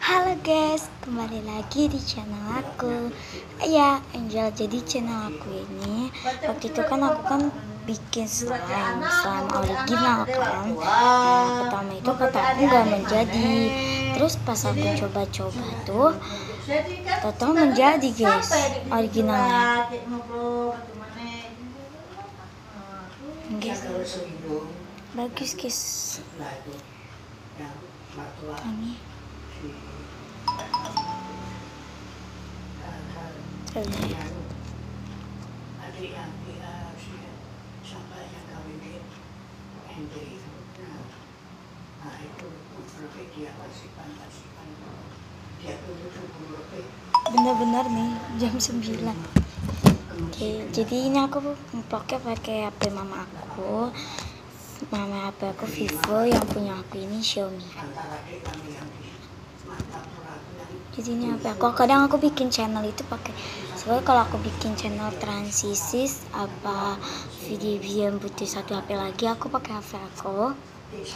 Halo guys, kembali lagi di channel aku. Ya, Angel. Jadi channel aku ini waktu itu kan aku bikin slime original kan. Nah, pertama itu kata aku nggak menjadi. Terus pas aku coba-coba tuh, total menjadi guys originalnya. Guys, bagus guys. Ini benar-benar nih jam 9. Oke, jadi ini aku vlognya pakai HP mama aku. Mama HP aku Vivo, yang punya aku ini Xiaomi. Jadi ini HP aku. Kadang aku bikin channel itu pakai. Soalnya kalau aku bikin channel transisi apa video yang butuh satu HP lagi, aku pakai HP aku.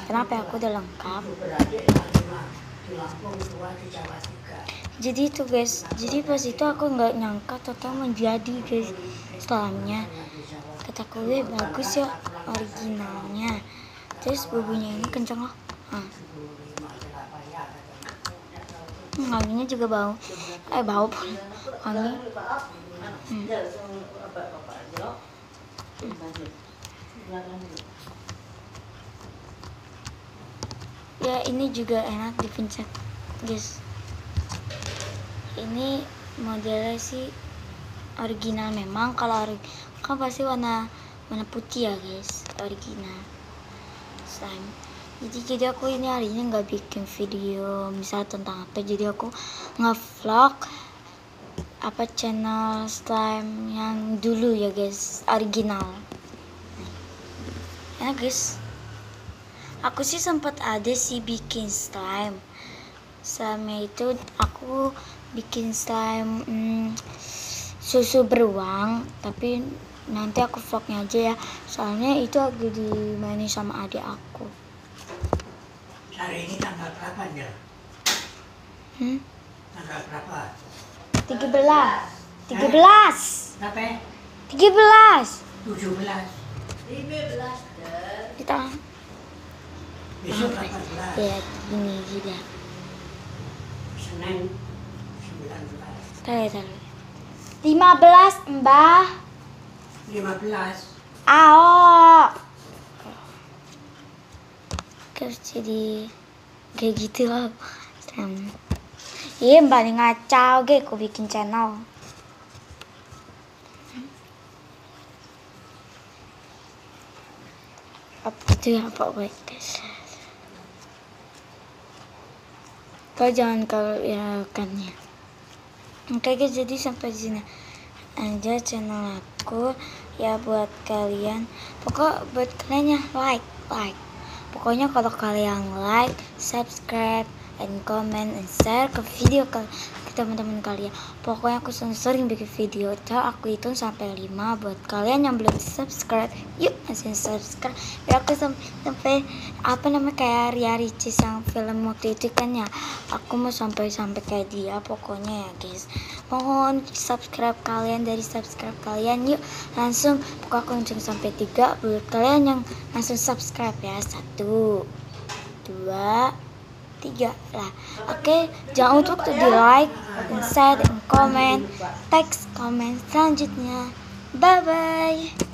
Karena HP aku udah lengkap. Jadi itu guys. Jadi pas itu aku nggak nyangka total menjadi guys selamanya. Kataku bagus ya originalnya. Terus bubunya ini kenceng loh. Wanginya juga bau. Bau pun wangi. Ya ini juga enak dipencet guys. Ini modelnya sih original memang. Kalau kan pasti warna putih ya guys, original slime. Jadi aku ini hari ini nggak bikin video misal tentang apa. Jadi aku nge-vlog apa channel slime yang dulu ya guys, original. Ya guys, aku sih sempat ada sih bikin slime. Slime itu aku bikin slime susu beruang, tapi nanti aku vlognya aja ya. Soalnya itu lagi dimainin sama adik aku. Hari ini tanggal berapa ya? Tanggal berapa? 13. Berapa? 13. 17. 15. Kita Besok 18. ya gini juga. Senin 19. Tahu. 15, Mbah. 15. Terus jadi kayak gitu loh. Iya, Mbak ngacau ge aku bikin channel. Apa itu ya pokoknya. Kau jangan kalau ya kan ya. Oke guys, jadi sampai sini aja channel aku ya buat kalian. Pokoknya buat kalian ya like. Pokoknya kalau kalian like, subscribe, and comment, and share ke video ke teman-teman kalian. Pokoknya aku sering bikin video. Aku hitung sampai 5 buat kalian yang belum subscribe. Yuk langsung subscribe. Ya aku sampai kayak Ria Ricis yang film waktu itu kan ya. Aku mau sampai kayak dia. Pokoknya ya guys, mohon subscribe kalian. Dari subscribe kalian yuk langsung pokoknya aku langsung sampai 3 buat kalian yang langsung subscribe ya. 1, 2, 3 lah. Oke, jangan lupa untuk di like, share, dan komen, teks komen selanjutnya. Bye bye.